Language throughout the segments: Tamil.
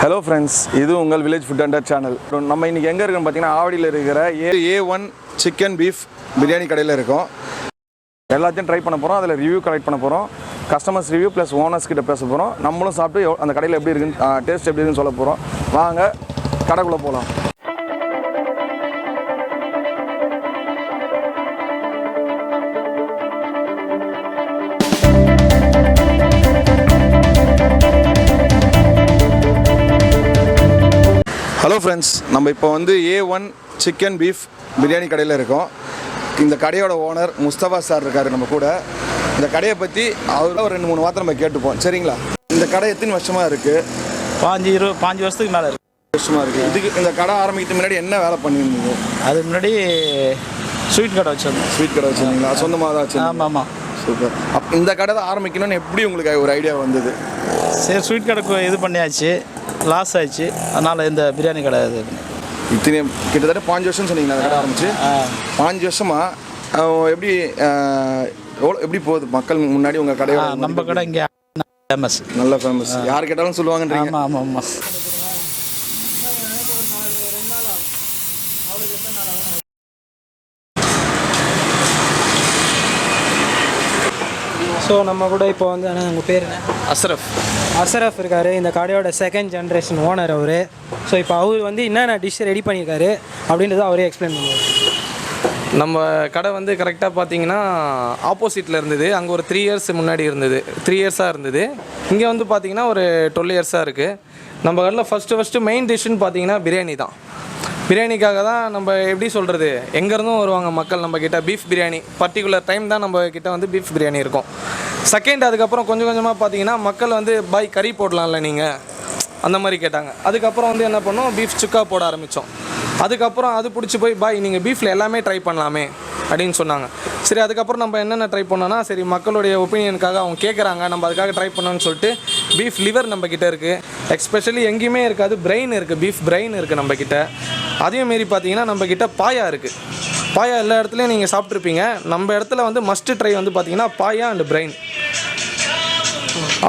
ஹலோ ஃப்ரெண்ட்ஸ், இது உங்கள் வில்லேஜ் ஃபுட் அண்டர் சேனல். நம்ம இன்றைக்கி எங்கே இருக்கோம்னு பார்த்தீங்கன்னா ஆவடியில் இருக்கிற A1 சிக்கன் பீஃப் பிரியாணி கடையில் இருக்கோம். எல்லாத்தையும் ட்ரை பண்ண போகிறோம், அதில் ரிவ்யூ கலெக்ட் பண்ண போகிறோம். கஸ்டமர்ஸ் ரிவ்யூ ப்ளஸ் ஓனர்ஸ் கிட்ட பேச போகிறோம். நம்மளும் சாப்பிட்டு அந்த கடையில் எப்படி இருக்குன்னு டேஸ்ட் எப்படி இருக்குன்னு சொல்ல போகிறோம். வாங்க கடைக்குள்ளே போகலாம். ஹலோ ஃப்ரெண்ட்ஸ், நம்ம இப்போ வந்து A1 சிக்கன் பீஃப் பிரியாணி கடையில் இருக்கோம். இந்த கடையோட ஓனர் முஸ்தபா சார் இருக்கார் நம்ம கூட. இந்த கடையை பற்றி அவரோட ஒரு 2-3 வார்த்தை நம்ம கேட்டுப்போம், சரிங்களா? இந்த கடை எத்தனை வருஷமாக இருக்குது? 5 வருஷத்துக்கு மேலே இருக்குது. வருஷமாக இருக்குது. இதுக்கு இந்த கடை ஆரம்பிக்கிறதுக்கு முன்னாடி என்ன வேலை பண்ணியிருந்தீங்க? அதுக்கு முன்னாடி ஸ்வீட் கடை வச்சுருந்தோம். ஸ்வீட் கடை வச்சுருந்தீங்களா? சொந்தமாக தான் வச்சு? ஆமாம். சூப்பர். இந்த கடை தான் ஆரம்பிக்கணும்னு எப்படி உங்களுக்கு ஒரு ஐடியா வந்தது? சரி, ஸ்வீட் கடைக்கு இது பண்ணியாச்சு, லாஸ் ஆயிடுச்சு. அதனால் இந்த பிரியாணி கடை இது இத்தனை கிட்டத்தட்ட 5 வருஷம் சொன்னீங்களா அந்த கடை ஆரம்பிச்சு? 5 வருஷமாக எப்படி போகுது மக்கள் முன்னாடி உங்கள் கடையோட? நம்ம கடை இங்கே ஃபேமஸ், நல்ல ஃபேமஸ். யார் கேட்டாலும் சொல்லுவாங்கன்றீங்க. ஆமாம். ஸோ நம்ம கூட இப்போ வந்து உங்கள் பேர் என்ன? அசரஃப் இருக்கார். இந்த கடையோட செகண்ட் ஜென்ரேஷன் ஓனர் அவர். ஸோ இப்போ அவர் வந்து என்னென்ன டிஷ் ரெடி பண்ணியிருக்காரு அப்படின்றத அவரே எக்ஸ்பிளைன் பண்ணுவார். நம்ம கடை வந்து கரெக்டாக பார்த்தீங்கன்னா ஆப்போசிட்டில் இருந்தது. அங்கே ஒரு 3 இயர்ஸ் முன்னாடி இருந்தது, 3 இயர்ஸாக இருந்தது. இங்கே வந்து பார்த்தீங்கன்னா ஒரு 12 இயர்ஸாக இருக்குது. நம்ம கடையில் ஃபஸ்ட்டு மெயின் டிஷ்ஷுன்னு பார்த்தீங்கன்னா பிரியாணி தான். பிரியாணிக்காக தான் நம்ம எப்படி சொல்கிறது, எங்கேருந்தும் வருவாங்க மக்கள் நம்மக்கிட்ட. பீஃப் பிரியாணி பர்டிகுலர் டைம் தான் நம்மக்கிட்ட வந்து பீஃப் பிரியாணி இருக்கும். செகண்ட் அதுக்கப்புறம் கொஞ்சம் கொஞ்சமாக பார்த்தீங்கன்னா மக்கள் வந்து பாய் கறி போடலாம்ல நீங்கள், அந்த மாதிரி கேட்டாங்க. அதுக்கப்புறம் வந்து என்ன பண்ணோம், பீஃப் சுக்கா போட ஆரம்பித்தோம். அதுக்கப்புறம் அது பிடிச்சி போய் பாய் நீங்கள் பீஃபில் எல்லாமே ட்ரை பண்ணலாமே அப்படின்னு சொன்னாங்க. சரி, அதுக்கப்புறம் நம்ம என்னென்ன ட்ரை பண்ணோன்னா, சரி மக்களுடைய ஒப்பீனியனுக்காக அவங்க கேட்குறாங்க, நம்ம அதுக்காக ட்ரை பண்ணோன்னு சொல்லிட்டு பீஃப் லிவர் நம்மக்கிட்ட இருக்குது. எஸ்பெஷலி எங்கேயுமே இருக்காது, பிரெயின் இருக்குது, பீஃப் பிரெயின் இருக்குது நம்மக்கிட்ட. அதையும் மாரி பார்த்தீங்கன்னா நம்மக்கிட்ட பாயா இருக்குது. பாயா எல்லா இடத்துலையும் நீங்கள் சாப்பிட்ருப்பீங்க. நம்ம இடத்துல வந்து மஸ்ட்டு ட்ரை வந்து பார்த்தீங்கன்னா பாயா அண்ட் பிரெயின்.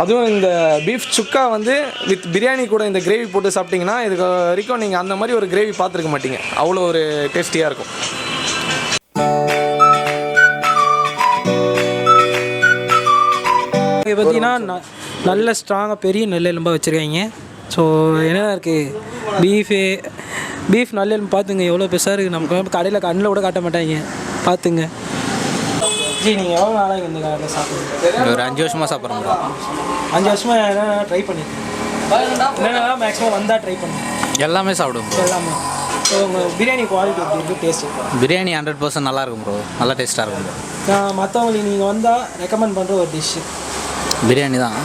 அதுவும் இந்த பீஃப் சுக்கா வந்து வித் பிரியாணி கூட இந்த கிரேவி போட்டு சாப்பிட்டிங்கன்னா இதுக்கு வரைக்கும் நீங்கள் அந்த மாதிரி ஒரு கிரேவி பார்த்துருக்க மாட்டீங்க. அவ்வளோ ஒரு டேஸ்டியாக இருக்கும். இதை பார்த்தீங்கன்னா நல்ல ஸ்ட்ராங்காக பெரிய நல்லெலும்பாக வச்சுருக்காங்க. ஸோ என்னென்ன இருக்குது, பீஃப் நல்லெலும்பு பார்த்துங்க எவ்வளோ பெருசாக இருக்குது. நம்ம கடையில் கண்ணில் கூட காட்ட மாட்டாங்க, பார்த்துங்க. ஜி, நீங்கள் எவ்வளோ நாளாக இந்த கடையில் சாப்பிடுங்க? ஒரு 5 வருஷமாக சாப்பிட்றோம். 5 வருஷமாக என்னென்ன ட்ரை பண்ணியிருக்கேன்? என்னென்னா மேக்ஸிமம் வந்தால் ட்ரை பண்ணுங்க. எல்லாமே சாப்பிடுவோம். எல்லாமே. ஸோ உங்கள் பிரியாணி குவாலிட்டி எப்படி இருக்குது, டேஸ்ட் இருக்குது? பிரியாணி 100% நல்லாயிருக்கும் ப்ரோ, நல்லா டேஸ்ட்டாக இருக்கும் ப்ரோ. மற்றவங்களுக்கு நீங்கள் வந்தால் ரெக்கமெண்ட் பண்ணுற ஒரு டிஷ்ஷு பிரியாணி தான்.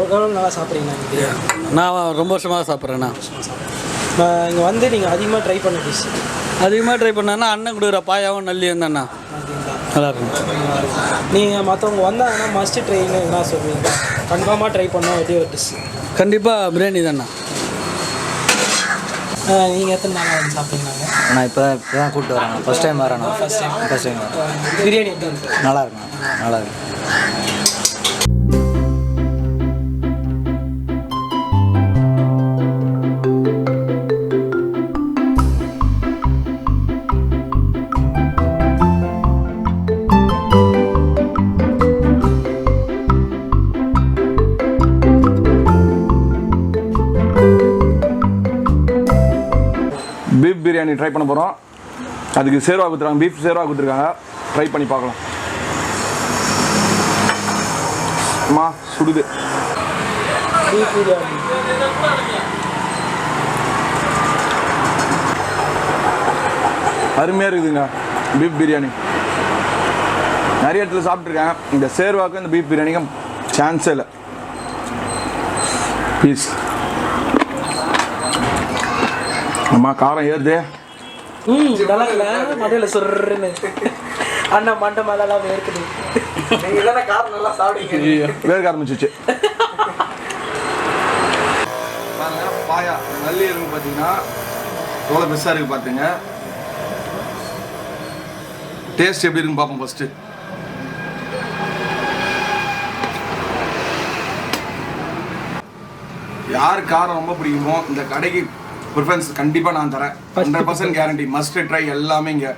எவ்வளோ நல்லா சாப்பிட்றீங்க? நான் ரொம்ப வருஷமாக சாப்பிட்றேண்ணா. இங்கே வந்து நீங்கள் அதிகமாக ட்ரை பண்ண டிஷ்? அதிகமாக ட்ரை பண்ணேன்னா அண்ணன் கொடுக்குற பாயாவும் நல்லியும் தான்ண்ணா, நல்லாயிருக்கும். நீங்கள் மற்றவங்க வந்தாங்கன்னா மஸ்ட் ட்ரைன்னு என்ன சொல்லுவீங்க? கன்ஃபார்மாக ட்ரை பண்ணோம் எப்படி ஒரு டிஷ்? கண்டிப்பாக பிரியாணி தான்ண்ணா. நீங்கள் எத்தனை நாளாக வந்து சாப்பிட்டீங்கன்னாங்க? நான் இப்போ தான் கூப்பிட்டு வரேன், ஃபஸ்ட் டைம் வரேண்ணா. ஃபஸ்ட் டைம் பிரியாணி எப்படி இருக்குது? நல்லாயிருக்கும். பீஃப் பிரியாணி ட்ரை பண்ண போகிறோம். அதுக்கு சேர்வா கொடுத்துருக்காங்க, பீஃப் சேர்வா கொடுத்துருக்காங்க. ட்ரை பண்ணி பார்க்கலாம். அம்மா சுடுது. பீஃப் பிரியாணி அருமையாக இருக்குதுங்க. பீஃப் பிரியாணி நிறைய இடத்துல சாப்பிட்ருக்கேன். இந்த சேர்வாக்கும் இந்த பீஃப் பிரியாணிக்கும் சான்ஸே இல்லை. பீஸ் அம்மா காரம் ஏறுது. நல்லா இல்லை மண்டையில் சொல்கிறேன்னு அண்ணன் மண்டை மேலாம் வேர்க்குது. நீங்கள் தானே காரம் நல்லா சாப்பிடுங்க. வேர்க்க ஆரம்பிச்சிச்சு. பாயா நல்லி இருக்கு பார்த்தீங்கன்னா எவ்வளோ பெருசாக இருக்குது பார்த்துங்க. டேஸ்ட் எப்படி இருக்குன்னு பார்ப்போம் ஃபஸ்ட்டு. யார் காரம் ரொம்ப பிடிக்குமோ இந்த கடைக்கு ப்ரிஃபரன்ஸ் கண்டிப்பாக நான் தரேன். 100% கேரண்டி. மஸ்ட் ட்ரை எல்லாமே இங்கே.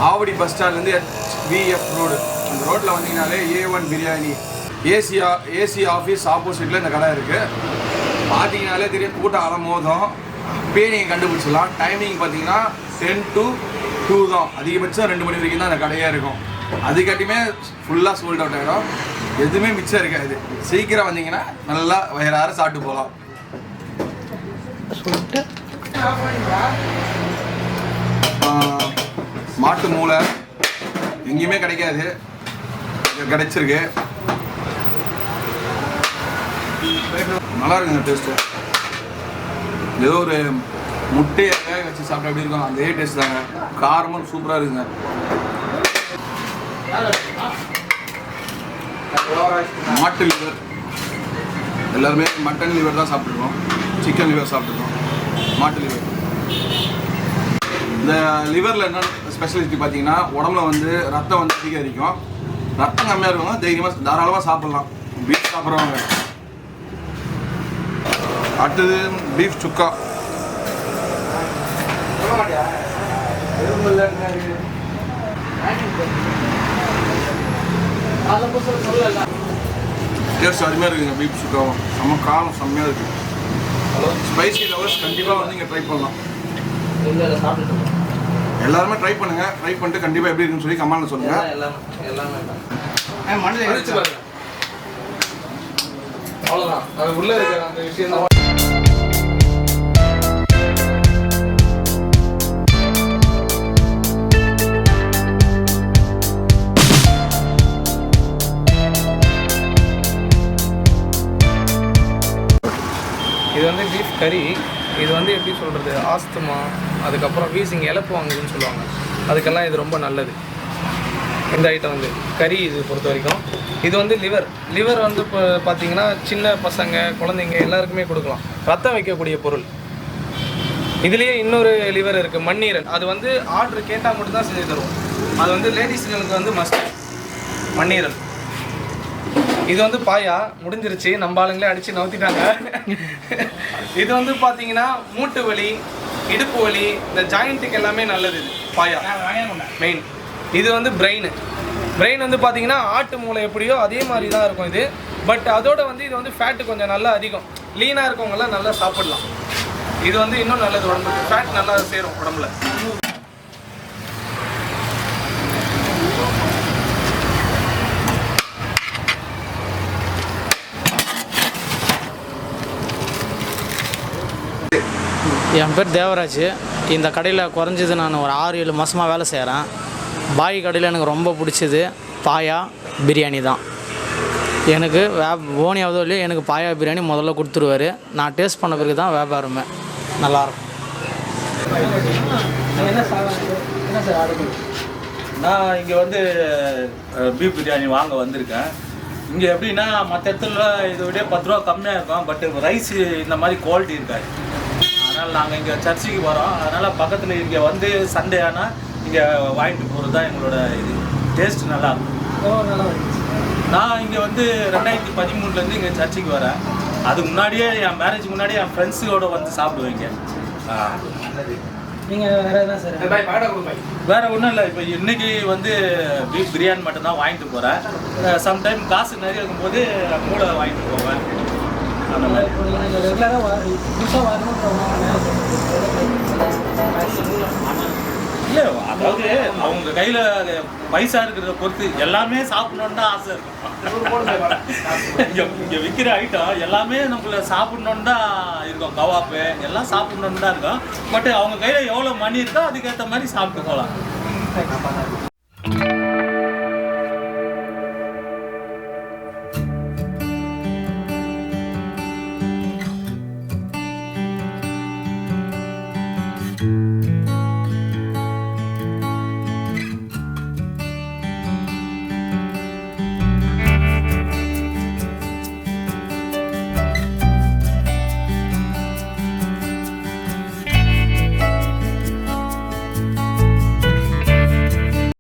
ஆவடி பஸ் ஸ்டாண்ட்லேருந்து HVF ரோடு அந்த ரோட்டில் வந்தீங்கனாலே A1 பிரியாணி ஏசி ஆஃபீஸ் ஆப்போசிட்டில் இந்த கடை இருக்குது. பார்த்தீங்கனாலே தெரியும், கூட்டம் அலமோதும். இப்போயே நீங்கள் கண்டுபிடிச்சிடலாம். டைமிங் பார்த்தீங்கன்னா 10 to 2 தான். அதிகபட்சம் 2 மணி வரைக்கும் தான் அந்த கடையாக இருக்கும். அதுக்காட்டியுமே ஃபுல்லாக சோல்ட் அவுட் ஆகிடும். எதுவுமே மிச்சம் இருக்காது. சீக்கிரம் வந்தீங்கன்னா நல்லா வயிறார சாப்பிட்டு போகலாம். மாட்டு மூளை எங்கேயுமே கிடைக்காது, கிடைச்சிருக்கு. நல்லா இருக்குங்க டேஸ்ட்டு. ஏதோ ஒரு முட்டையை வேக வச்சு சாப்பிட்டா எப்படி இருக்கும் அதே டேஸ்ட் தாங்க. காரமும் சூப்பராக இருக்குங்க. மாட்டு லிவர் எல்லாருமே மட்டன் லிவர் தான் சாப்பிட்ருக்கோம், சிக்கன் லிவர் சாப்பிட்ருக்கோம். மாட்டு லிவர், இந்த லிவரில் என்ன ஸ்பெஷலிட்டி பார்த்தீங்கன்னா உடம்புல வந்து ரத்தம் வந்து அதிகரிக்கும். ரத்தம் கம்மியாக இருக்கவங்க தைரியமாக தாராளமாக சாப்பிட்லாம். பீஃப் சாப்பிட்றவங்க. அடுத்தது பீஃப் சுக்கா. டேஸ்ட் அருமையாக இருக்குங்க. பீஃப் சுக்காவும் செம்ம காரம் செம்மையாக இருக்குது. ஸ்பைசி லவர்ஸ் கண்டிப்பாக வந்து இங்கே ட்ரை பண்ணலாம். எல்லாருமே ட்ரை பண்ணுங்க. ட்ரை பண்ணிட்டு கண்டிப்பாக எப்படி இருக்குன்னு சொல்லி கமெண்ட்ல சொல்லுங்க. அவ்வளோதான், அது உள்ளே இருக்கிற அந்த விஷயம் தான். இது வந்து பீஃப் கறி. இது வந்து எப்படி சொல்கிறது, ஆஸ்துமா அதுக்கப்புறம் வீசிங் இழப்பு வாங்குதுன்னு சொல்லுவாங்க. அதுக்கெல்லாம் இது ரொம்ப நல்லது. இந்த ஐட்டம் வந்து கறி இது பொறுத்த வரைக்கும். இது வந்து லிவர் வந்து இப்போ பார்த்தீங்கன்னா சின்ன பசங்க குழந்தைங்க எல்லாருக்குமே கொடுக்கலாம். ரத்தம் வைக்கக்கூடிய பொருள். இதுலேயே இன்னொரு லிவர் இருக்குது, மண்ணீரல். அது வந்து ஆர்டர் கேட்டால் மட்டும்தான் செஞ்சு தருவோம். அது வந்து லேடிஸ்களுக்கு வந்து மஸ்ட் மண்ணீரல். இது வந்து பாயா முடிஞ்சிருச்சு, நம்ம ஆளுங்களே அடித்து நவுத்திட்டாங்க. இது வந்து பார்த்தீங்கன்னா மூட்டு வலி, இடுப்பு வலி, இந்த ஜாயிண்ட்டுக்கு எல்லாமே நல்லது. இது பாயா மெயின். இது வந்து பிரெயின் வந்து பார்த்தீங்கன்னா ஆட்டு மூளை எப்படியோ அதே மாதிரி தான் இருக்கும் இது. பட் அதோட வந்து இது வந்து ஃபேட்டு கொஞ்சம் நல்லா அதிகம். லீனாக இருக்கவங்களாம் நல்லா சாப்பிடலாம். இது வந்து இன்னும் நல்லது உடம்புக்கு. ஃபேட் நல்லா சேரும் உடம்புல. என் பேர் தேவராஜ். இந்த கடையில் குறைஞ்சது நான் ஒரு 6-7 மாதமாக வேலை செய்கிறேன். பாய் கடையில் எனக்கு ரொம்ப பிடிச்சது பாயா பிரியாணி தான். எனக்கு ஓனியாவதோ இல்லையோ எனக்கு பாயா பிரியாணி முதல்ல கொடுத்துருவார். நான் டேஸ்ட் பண்ண பிறகு தான் வியாபாரமே நல்லாயிருக்கும். நான் இங்கே வந்து பீஃப் பிரியாணி வாங்க வந்திருக்கேன். இங்கே எப்படின்னா மற்ற இடத்துல இதை விட 10 ரூபா கம்மியாக இருக்கும். பட் ரைஸ் இந்த மாதிரி குவாலிட்டி இருக்காது. அதனால் நாங்கள் இங்கே சர்ச்சுக்கு வரோம். அதனால் பக்கத்தில் இங்கே வந்து சண்டே ஆனால் இங்கே வாங்கிட்டு போகிறது தான் எங்களோட இது. டேஸ்ட் நல்லாயிருக்கும். நான் இங்கே வந்து 2013 இங்கே சர்ச்சுக்கு வரேன். அதுக்கு முன்னாடியே என் மேரேஜ் முன்னாடியே என் ஃப்ரெண்ட்ஸுகளோட வந்து சாப்பிடுவேங்க. நீங்கள் வேறு என்ன சார்? வேறு ஒன்றும் இல்லை. இப்போ இன்றைக்கி வந்து பீஃப் பிரியாணி மட்டும்தான் வாங்கிட்டு போகிறேன். சம்டைம் காசு நிறைய இருக்கும்போது மூளை வாங்கிட்டு போவேன். அந்த மாதிரி இல்லை, அதாவது அவங்க கையில் பைசா இருக்கிறத பொறுத்து எல்லாமே சாப்பிட்ணுன்னு தான் ஆசை இருக்கும். இங்கே விற்கிற ஐட்டம் எல்லாமே நம்மள சாப்பிட்ணுன்னு தான் இருக்கும். கவாப்பு எல்லாம் சாப்பிட்ணுன்னு தான் இருக்கும். பட் அவங்க கையில் எவ்வளோ மணி இருக்கோ அதுக்கேற்ற மாதிரி சாப்பிட்டு போகலாம்.